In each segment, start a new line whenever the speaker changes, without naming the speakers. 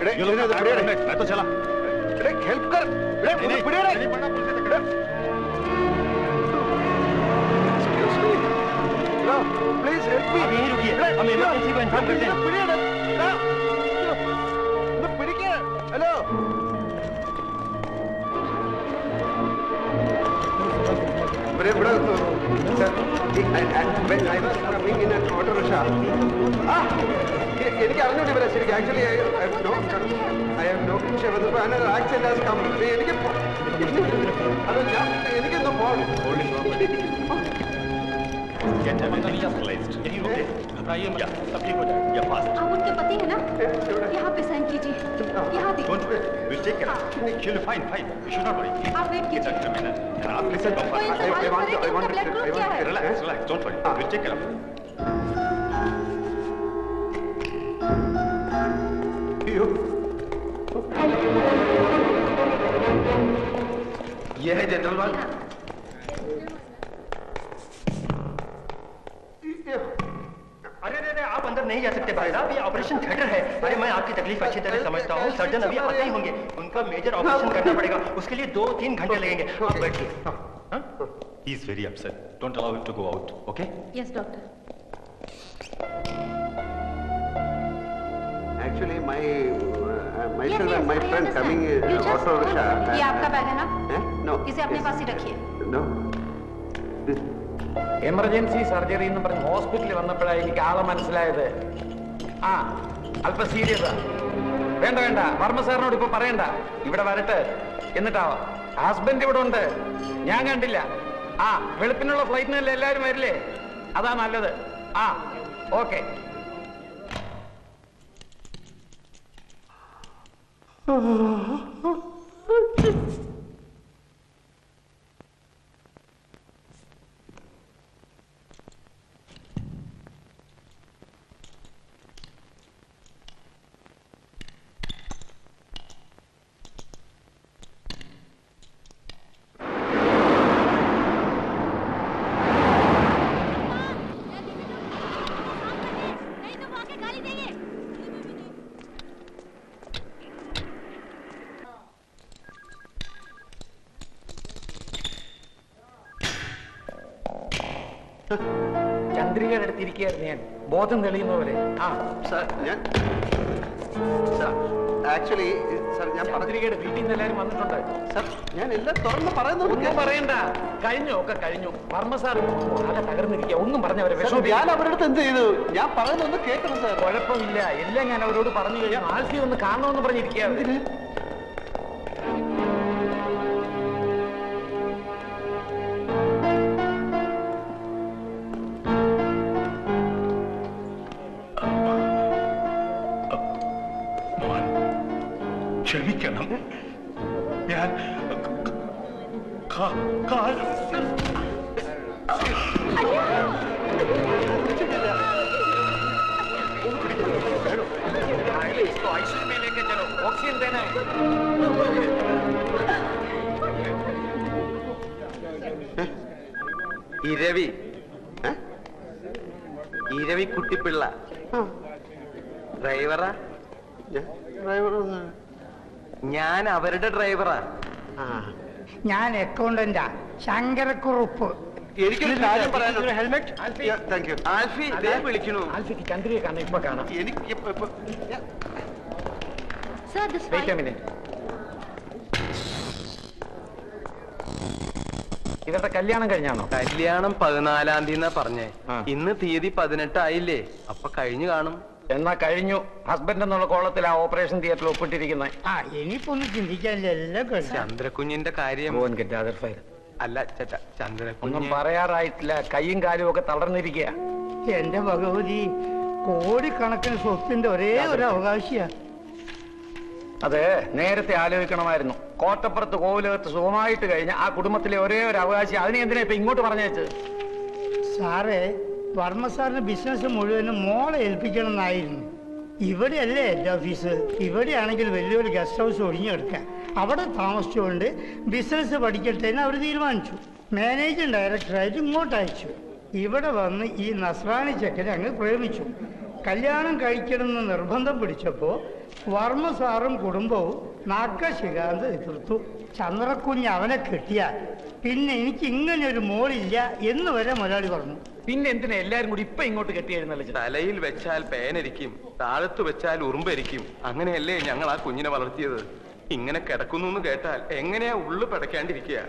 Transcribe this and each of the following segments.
मैं तो चला। हेल्प कर। Please help me. यहीं रुकिए, हम इमरजेंसी को इन्फॉर्म करते हैं। हेलो എനിക്ക് അറിഞ്ഞൂടെ ശരിക്കും actually I have no accident has come എനിക്ക് അത് ഞാൻ എനിക്കൊന്ന് പോകണം.
घबराइए मत, सब ठीक हो जाएगा।
आप उनके पति है ना? यहाँ पे साइन कीजिए, यहाँ भी।
We'll take care. Fine, fine. You should not worry.
आप वेट कीजिए।
आप listen.
कोई सवाल करे कि उनका ब्लड ग्रुप क्या है?
Relax. Don't worry. We'll take care of it.
ये है जनरल वार्ड।
अरे आप अंदर नहीं जा सकते भाई साहब, ये ऑपरेशन थिएटर है। अरे मैं आपकी तकलीफ अच्छी तरह समझता हूँ। सर्जन अभी आते ही होंगे, उनका मेजर ऑपरेशन करना पड़ेगा, उसके लिए 2-3 घंटे लगेंगे। आप बैठिए।
He is very upset. Don't allow him to go out. Okay?
Yes, doctor.
Actually, myself and my friend coming auto rickshaw.
ये आपका बैग है ना?
No.
इसे अपने पास ही रखिए।
No.
എമർജൻസി സർജറി എന്ന് പറഞ്ഞ് ഹോസ്പിറ്റലിൽ വന്നപ്പോഴാണ് എനിക്ക് ആളെ മനസ്സിലായത്. ആ അല്പം സീരിയസാ. വേണ്ട വർമ്മ സാറിനോട് ഇപ്പൊ പറയണ്ട, ഇവിടെ വരട്ടെ എന്നിട്ടാവാം. ഹസ്ബൻഡ് ഇവിടെ ഉണ്ട്, ഞാൻ കണ്ടില്ല. ആ വെളുപ്പിനുള്ള ഫ്ലൈറ്റിനല്ലേ എല്ലാവരും വരില്ലേ? അതാ നല്ലത്. ആ ഓക്കെ. ചന്ദ്രികയുടെ അടുത്തിരിക്കുകയായിരുന്നു ഞാൻ, ബോധം തെളിയുന്ന പോലെ. ആ
സാർ ഞാൻ ആക്ച്വലി സാർ ഞാൻ
ചന്ദ്രികയുടെ വീട്ടിൽ നിന്ന് എല്ലാവരും വന്നിട്ടുണ്ട്.
സാർ ഞാൻ എല്ലാം തുറന്ന് പറയുന്നത്
ഒന്നും പറയണ്ട, ഒക്കെ കഴിഞ്ഞു. വർമ്മ സാർ ആകെ തകർന്നിരിക്കുക. ഒന്നും പറഞ്ഞവരെ
ഞാൻ അവരുടെ അടുത്ത് എന്ത് ചെയ്തു? ഞാൻ പറയുന്നൊന്ന് കേൾക്കണം സാർ.
കുഴപ്പമില്ല, എല്ലാം ഞാൻ അവരോട് പറഞ്ഞു കഴിഞ്ഞാൽ ആൽഫി ഒന്ന് കാണണമെന്ന് പറഞ്ഞിരിക്കുകയാണ്.
ക്ഷമിക്കണം, ഞാൻ
आईसीयू में लेके चलो, ऑक्सीजन देना है.
ഇരവി കുട്ടിപ്പിള്ള ഡ്രൈവറാ? ഞാൻ അവരുടെ ഡ്രൈവറാ.
ഞാൻ അക്കൗണ്ടന്റാ, ശങ്കരക്കുറുപ്പ്.
എനിക്കൊരു കാര്യം പറയാനുണ്ട്. ഹെൽമെറ്റ്. Thank you. ആൽഫി വിളിക്കണു.
ആൽഫിക്ക് ചന്ദ്രിയെ കാണാൻ ഇപ്പൊ കാണാം.
എനിക്ക്
ഇവരുടെ കല്യാണം കഴിഞ്ഞാണോ?
കല്യാണം 14-ാം തീയതി പറഞ്ഞേ. ഇന്ന് തീയതി 18 ആയില്ലേ? അപ്പൊ കഴിഞ്ഞു കാണും.
എന്നാ കഴിഞ്ഞു. ഹസ്ബൻഡ് എന്നുള്ള കോളത്തിൽ ആ ഓപ്പറേഷൻ തിയേറ്ററിൽ ഒപ്പിട്ടിരിക്കുന്നത്.
ഇനിയിപ്പോ ഒന്നും ചിന്തിക്കാനില്ല.
ചന്ദ്രകുഞ്ഞിന്റെ കാര്യം അല്ല ചേട്ടാ,
ഒന്നും പറയാറായിട്ടില്ല. കൈയും കാലും ഒക്കെ തളർന്നിരിക്കുക.
എന്റെ ഭഗവതി, കോടിക്കണക്കിന് സ്വത്തിന്റെ ഒരേ ഒരു അവകാശിയാ.
അത് നേരത്തെ ആലോചിക്കണമായിരുന്നു. കോട്ടപ്പുറത്ത് കോവിലകത്ത് സുഖമായിട്ട് കഴിഞ്ഞ ആ കുടുംബത്തിലെ ഒരേ ഒരു അവകാശി, അതിനെ എന്തിനാ ഇപ്പൊ ഇങ്ങോട്ട് പറഞ്ഞേച്ചത്?
സാറേ, വർമ്മ സാറിന് ബിസിനസ് മുഴുവനും മോളെ ഏൽപ്പിക്കണം എന്നായിരുന്നു. ഇവിടെയല്ലേ എൻ്റെ ഓഫീസ്. ഇവിടെയാണെങ്കിൽ വലിയൊരു ഗസ്റ്റ് ഹൗസ് ഒഴിഞ്ഞെടുക്കാൻ. അവിടെ താമസിച്ചുകൊണ്ട് ബിസിനസ് പഠിക്കട്ടെ എന്ന് അവർ തീരുമാനിച്ചു. മാനേജിംഗ് ഡയറക്ടറായിട്ട് ഇങ്ങോട്ട് അയച്ചു. ഇവിടെ വന്ന് ഈ നസ്രാണി ചെക്കനെ അങ്ങ് പ്രേമിച്ചു. കല്യാണം കഴിക്കണമെന്ന് നിർബന്ധം പിടിച്ചപ്പോൾ വർമ്മ സാറും കുടുംബവും നാക്ക ശികാന്ത് എതിർത്തു. ചന്ദ്രക്കുഞ്ഞ് അവനെ കെട്ടിയാൽ പിന്നെ എനിക്ക് ഇങ്ങനെ ഒരു മോളില്ല എന്ന് വരെ മുതലാളി പറഞ്ഞു.
പിന്നെ എന്തിനാ എല്ലാരും കൂടി ഇപ്പൊ ഇങ്ങോട്ട് കെട്ടിയെഴുന്നള്ളിച്ചു?
തലയിൽ വെച്ചാൽ പേനരിക്കും, താഴത്ത് വെച്ചാൽ ഉറുമ്പരിക്കും. അങ്ങനെയല്ലേ ഞങ്ങൾ ആ കുഞ്ഞിനെ വളർത്തിയത്. ഇങ്ങനെ കിടക്കുന്നു എന്ന് കേട്ടാൽ എങ്ങനെയാ ഉള്ളു പിടയ്ക്കാണ്ടിരിക്കുക.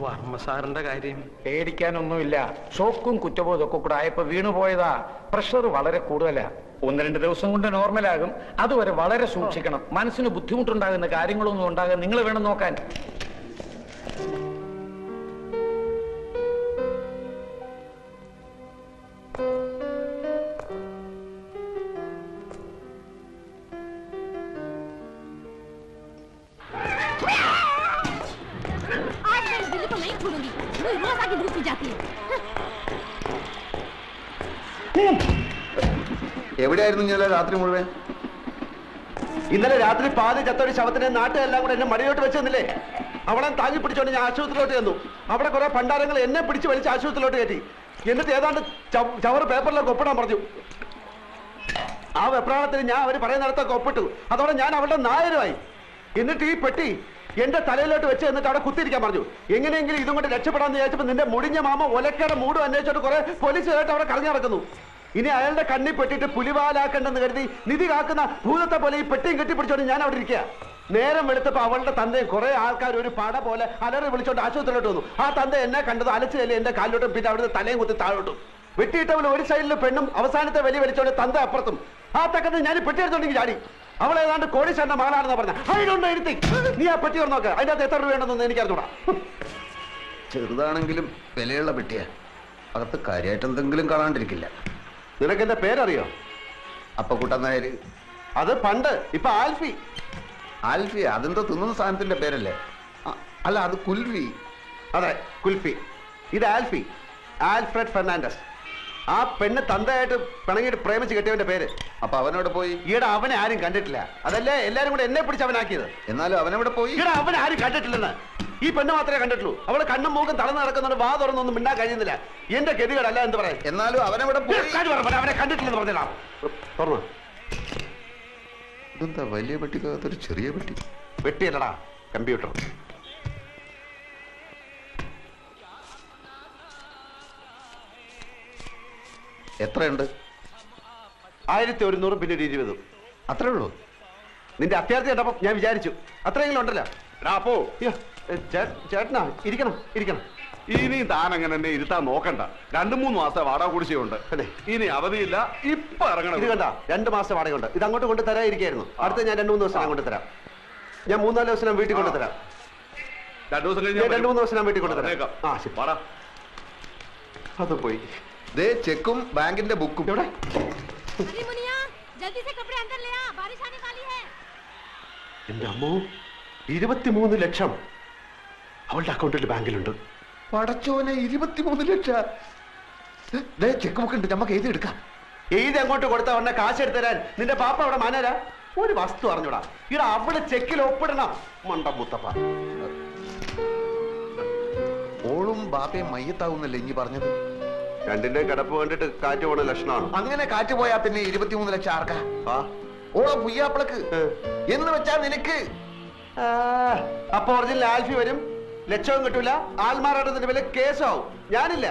വർമ്മ സാറിന്റെ കാര്യം
പേടിക്കാനൊന്നുമില്ല. ഷോക്കും കുറ്റബോധം ഒക്കെ കൂടെ ആയപ്പോ വീണുപോയതാ. പ്രഷർ വളരെ കൂടുതലാ. 1-2 ദിവസം കൊണ്ട് നോർമലാകും. അതുവരെ വളരെ സൂക്ഷിക്കണം. മനസ്സിന് ബുദ്ധിമുട്ടുണ്ടാകുന്ന കാര്യങ്ങളൊന്നും ഉണ്ടാകാൻ നിങ്ങൾ വേണം നോക്കാൻ.
എവിടെയായിരുന്നു ഇന്നലെ രാത്രി മുഴുവൻ? ഇന്നലെ രാത്രി പാതി ചത്തൊരു ശവത്തിനെ നാട്ടുകാരെല്ലാം കൂടെ എന്നെ മടിയോട്ട് വെച്ചെന്നില്ലേ? അവളെ താങ്ങി പിടിച്ചോണ്ട് ഞാൻ ആശുപത്രിയിലോട്ട് ചെന്നു. അവിടെ കുറെ പണ്ടാരങ്ങൾ എന്നെ പിടിച്ച് വലിച്ച് ആശുപത്രിയിലോട്ട് കയറ്റി. എന്നിട്ട് ഏതാണ്ട് ചവറ് പേപ്പറിലൊക്കെ ഒപ്പിടാൻ പറഞ്ഞു. ആ വെപ്രാളത്തിന് ഞാൻ അവർ പറയുന്നിടത്തൊക്കെ ഒപ്പിട്ടു. അതോടെ ഞാൻ അവളുടെ നായരുമായി. എന്നിട്ട് ഈ പെട്ടി എന്റെ തലയിലോട്ട് വെച്ച് എന്നിട്ട് അവിടെ കുത്തിരിക്കാൻ പറഞ്ഞു. എങ്ങനെയെങ്കിലും ഇതും കൊണ്ട് രക്ഷപ്പെടാന്ന് വിചാരിച്ചപ്പോൾ നിന്റെ മുടിഞ്ഞ മാമ ഒലക്കയുടെ മൂടും അന്വേഷിച്ചോട്ട് കുറെ പോലീസുകാരായിട്ട് അവിടെ കറങ്ങി നടക്കുന്നു. ഇനി അയാളുടെ കണ്ണി പെട്ടിട്ട് പുലിവാലാക്കണ്ടെന്ന് കരുതി നിധി കാക്കുന്ന ഭൂതത്തെ പോലെ ഈ പെട്ടിയും കെട്ടിപ്പിടിച്ചോണ്ട് ഞാൻ അവിടെ ഇരിക്കുക. നേരം വെളുത്തപ്പോ അവളുടെ തന്തയും കുറെ ആൾക്കാർ ഒരു പട പോലെ അലറി വിളിച്ചോണ്ട് ആശുപത്രിയിലോട്ട് വന്നു. ആ തന്ത എന്നെ കണ്ടത് അലച്ചില്ലേ എന്റെ കാലിലോട്ടും പിന്നെ അവിടുത്തെ തലയും കുത്തി താഴോട്ടും. വെട്ടിയിട്ടവൾ ഒരു സൈഡിൽ പെണ്ണും അവസാനത്തെ വലിയ വലിച്ചോണ്ട് തന്ത അപ്പുറത്തും. ആ തക്കത്ത് ഞാൻ പെട്ടി എടുത്തോണ്ടെങ്കിൽ ചാടി. അവൾ ഏതാണ്ട് കോടീശ്വരന്റെ മകളാണെന്ന് പറഞ്ഞ അതിനൊന്നും എഴുത്തി. നീ ആ പെട്ടി തുറന്ന് നോക്ക്. അതിനകത്ത് എത്ര രൂപയുണ്ടെന്ന് എനിക്കറിഞ്ഞൂടാ.
ചെറുതാണെങ്കിലും വിലയുള്ള പെട്ടിയാ. അകത്ത് കാര്യമായിട്ട് എന്തെങ്കിലും കാണാണ്ടിരിക്കില്ല.
നിനക്ക് എന്റെ പേരറിയോ?
അപ്പക്കുട്ടൻ നായര്.
അത് പണ്ട്. ഇപ്പൊ ആൽഫി.
ആൽഫി അതെന്തോ തിന്നുന്ന സാധനത്തിന്റെ പേരല്ലേ? അല്ല, അത് കുൽഫി.
അതെ, കുൽഫി. ഇത് ആൽഫി, ആൽഫ്രഡ് ഫെർണാണ്ടസ്. ആ പെണ്ണ് തന്തയായിട്ട് പിണങ്ങിയിട്ട് പ്രേമിച്ച് കെട്ടിയവന്റെ പേര്.
അപ്പൊ അവനോട് പോയി?
ഈടെ അവനെ ആരും കണ്ടിട്ടില്ല. അതല്ലേ എല്ലാരും കൂടെ എന്നെ പിടിച്ച് അവനാക്കിയത്.
എന്നാലും അവനവിടെ പോയി?
ഈടെ അവനെ ആരും കണ്ടിട്ടില്ലെന്ന്. ഈ പെണ്ണ് മാത്രമേ കണ്ടിട്ടുള്ളൂ. അവള് കണ്ണും മൂക്കും തളർന്ന് നടക്കുന്നതുകൊണ്ട് വാ തുറന്നൊന്നും മിണ്ടാൻ കഴിയുന്നില്ല. എന്റെ ഗതികേടല്ല എന്ന് പറയാം.
എന്നാലും അവനവിടെ പോയി?
അവനെ കണ്ടിട്ടില്ലെന്ന് പറഞ്ഞാ തുറന്നു.
ഇതെന്താ വലിയ പെട്ടിക്കകത്തൊരു ചെറിയ പെട്ടി?
പെട്ടിയല്ലടാ, കമ്പ്യൂട്ടർ.
എത്രയുണ്ട്?
1100 പിന്നെ 20.
അത്രേ ഉള്ളൂ?
നിന്റെ അത്യാർത്ഥി കണ്ടപ്പോ ഞാൻ വിചാരിച്ചു അത്രയെങ്കിലും ഉണ്ടല്ലോ. അപ്പോ ചേട്ടനാ ഇരിക്കണം ഇരിക്കണം.
ഇനി താൻ അങ്ങനെ എന്നെ ഇരുത്താൻ നോക്കണ്ട. 2-3 മാസത്തെ വാടക കുടിശ്ശികയുണ്ട്. ഇനി അവധിയില്ല. ഇപ്പൊ ഇറങ്ങണം.
ഇത് കണ്ട 2 മാസത്തെ വാടകയുണ്ട്. ഇത് അങ്ങോട്ട് കൊണ്ട് തരാതിരിക്കായിരുന്നു. അടുത്ത ഞാൻ 2-3 ദിവസം കൊണ്ട് തരാം. ഞാൻ 3-4 ദിവസം വീട്ടിൽ കൊണ്ട് തരാം.
2 ദിവസം കഴിഞ്ഞ്
2-3 ദിവസം വീട്ടിൽ കൊണ്ട് തരാം. ആ ശരി.
വാടാ.
അത് പോയി.
ദേ ചെക്കും ബാങ്കിന്റെ ബുക്കും.
എവിടെ? എന്റെ അമ്മോ, 23 ലക്ഷം അവളുടെ അക്കൗണ്ടിൽ ബാങ്കിലുണ്ട്.
പടച്ചോനെ, 23 ലക്ഷം. ചെക്ക് ബുക്ക് ഉണ്ട്, നമുക്ക് എഴുതി എടുക്കാം.
എഴുതി അങ്ങോട്ട് കൊടുത്താ ഉടനെ കാശ് എടുത്തു തരാൻ നിന്റെ പാപ്പ അവിടെ മാനേരാ? ഒരു വസ്തു അറിഞ്ഞൂടാ. ഇവിടെ അവിടെ ചെക്കിൽ ഒപ്പിടണം. മണ്ട മുത്തപ്പ.
ഓളും ബാപ്പയും മയ്യത്താവുന്നല്ലേ ഇനി പറഞ്ഞത്?
രണ്ടിന്റെ കിടപ്പ് കണ്ടിട്ട് കാറ്റ് പോണ ലക്ഷണമാണ്.
അങ്ങനെ കാറ്റ് പോയാ പിന്നെ 23 ലക്ഷം ആർക്കാ? ഓളോ പുയ്യാപ്പിളക്ക് എന്ന് വെച്ചാ നിനക്ക്.
അപ്പൊ ഒറിജിനൽ ആൽഫി വരും, ലക്ഷവും കിട്ടൂല, ആൽമാറാട്ടത്തിന്റെ പേരിൽ കേസാവും. ഞാനില്ല,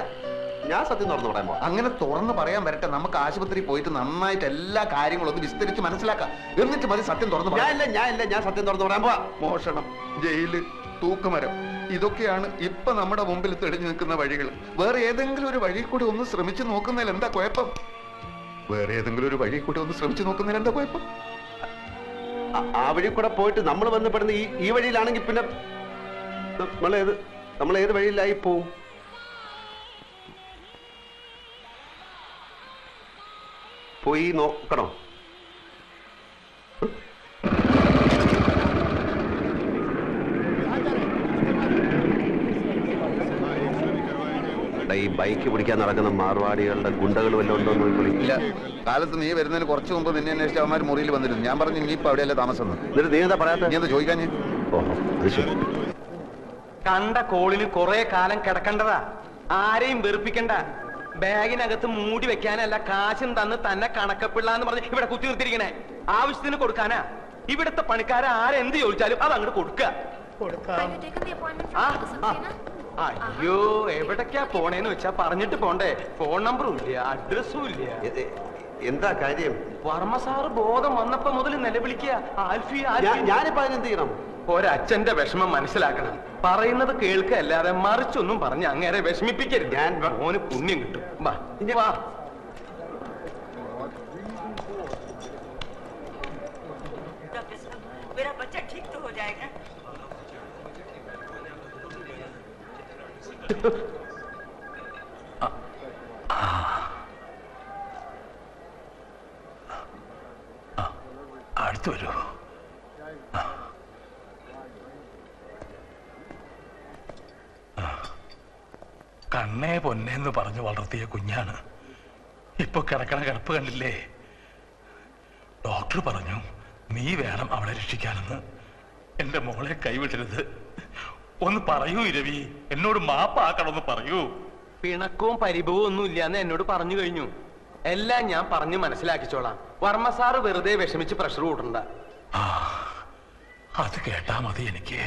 ഞാൻ സത്യം തുറന്നു പറയാൻ പോവാ.
അങ്ങനെ തുറന്ന് പറയാൻ വരട്ടെ. നമുക്ക് ആശുപത്രി പോയിട്ട് നന്നായിട്ട് എല്ലാ കാര്യങ്ങളും ഒന്ന് വിസ്തരിച്ച് മനസ്സിലാക്കാം. എന്നിട്ട് മതി സത്യം തുറന്നു പറയാൻ.
ഞാൻ സത്യം തുറന്നു പറയാൻ പോവാ.
മോഷണം, ജയില്, തൂക്കുമരം, ഇതൊക്കെയാണ് ഇപ്പൊ നമ്മുടെ മുമ്പിൽ തെളിഞ്ഞു നിൽക്കുന്ന വഴികൾ. വേറെ ഏതെങ്കിലും ഒരു വഴി കൂടി ഒന്ന് ശ്രമിച്ചു നോക്കുന്നതിൽ എന്താ കുഴപ്പം? വേറെ ഏതെങ്കിലും ഒരു വഴി കൂടി ഒന്ന് ശ്രമിച്ചു നോക്കുന്നതിൽ എന്താ കുഴപ്പം?
ആ വഴി കൂടെ പോയിട്ട് നമ്മൾ ബന്ധപ്പെടുന്ന ഈ വഴിയിലാണെങ്കിൽ പിന്നെ നമ്മൾ ഏത് വഴിയിലായി പോവും? പോയി നോക്കണോ? ഈ ബൈക്ക് പിടിക്കാൻ നടക്കുന്ന മാർവാടികളുടെ ഗുണ്ടകൾ വല്ലതും ഉണ്ടോ എന്ന്
ഇല്ല. കാലത്ത് നീ വരുന്നതിന് കുറച്ച് മുമ്പ് നിന്നെ അന്വേഷിച്ച അവന്മാർ മുറിയിൽ വന്നിരുന്നു. ഞാൻ പറഞ്ഞു നീ ഇപ്പൊ അവിടെയല്ലേ താമസം.
എന്നിട്ട് നീ എന്താ പറയാത്ത?
നീ എന്താ ചോദിക്കാൻ?
കണ്ട കോളിന് കുറെ കാലം കിടക്കണ്ടതാ. ആരെയും വെറുപ്പിക്കണ്ട. ബാഗിനകത്ത് മൂടി വെക്കാനല്ല, കാശും തന്ന് തന്നെ കണക്കപ്പിള്ള എന്ന് പറഞ്ഞ് ഇവിടെ കുത്തി നിർത്തിയിരിക്കണേ. ആവശ്യത്തിന് കൊടുക്കാനാ. ഇവിടുത്തെ പണിക്കാരെ ആരെന്ത് ചോദിച്ചാലും അത് അങ്ങോട്ട് കൊടുക്കുക. അയ്യോ, എവിടേക്കാ പോണേന്ന് വെച്ചാ പറഞ്ഞിട്ട് പോണ്ടേ. ഫോൺ നമ്പറും ഇല്ല, അഡ്രസ്സും ഇല്ല.
എന്താ കാര്യം?
വർമ്മ സാറ് ബോധം വന്നപ്പോ മുതൽ നിലവിളിക്കുക, ആൽഫി ആൽഫി.
ഞാനിപ്പോ അതിനെന്ത് ചെയ്യണം?
ഒരച്ഛന്റെ വിഷമം മനസ്സിലാക്കണം. പറയുന്നത് കേൾക്കല്ലാതെ മറിച്ചൊന്നും പറഞ്ഞ് അങ്ങേരെ വിഷമിപ്പിക്കരുത്. ഞാൻ മോന് പുണ്യം കിട്ടും. വാ വാ.
मेरा बच्चा ठीक तो हो जाएगा.
അടുത്ത് വരൂ. കണ്ണേ പൊന്നേന്ന് പറഞ്ഞു വളർത്തിയ കുഞ്ഞാണ്. ഇപ്പൊ കിടക്കണ കിടപ്പ് കണ്ടില്ലേ? ഡോക്ടർ പറഞ്ഞു നീ വേണം അവളെ രക്ഷിക്കാനെന്ന്. എന്റെ മോളെ കൈവിടരുത്. ഒന്ന് പറയൂ രവി, എന്നോട് മാപ്പാക്കണമെന്ന് പറയൂ.
പിണക്കവും പരിഭവവും ഒന്നും ഇല്ലാന്ന് എന്നോട് പറഞ്ഞു കഴിഞ്ഞു. എല്ലാം ഞാൻ പറഞ്ഞു മനസ്സിലാക്കിച്ചോളാം. വർമ്മ സാറ് വെറുതെ വിഷമിച്ച് പ്രഷർ കൂട്ടണ്ട.
അത് കേട്ടാ മതി എനിക്ക്.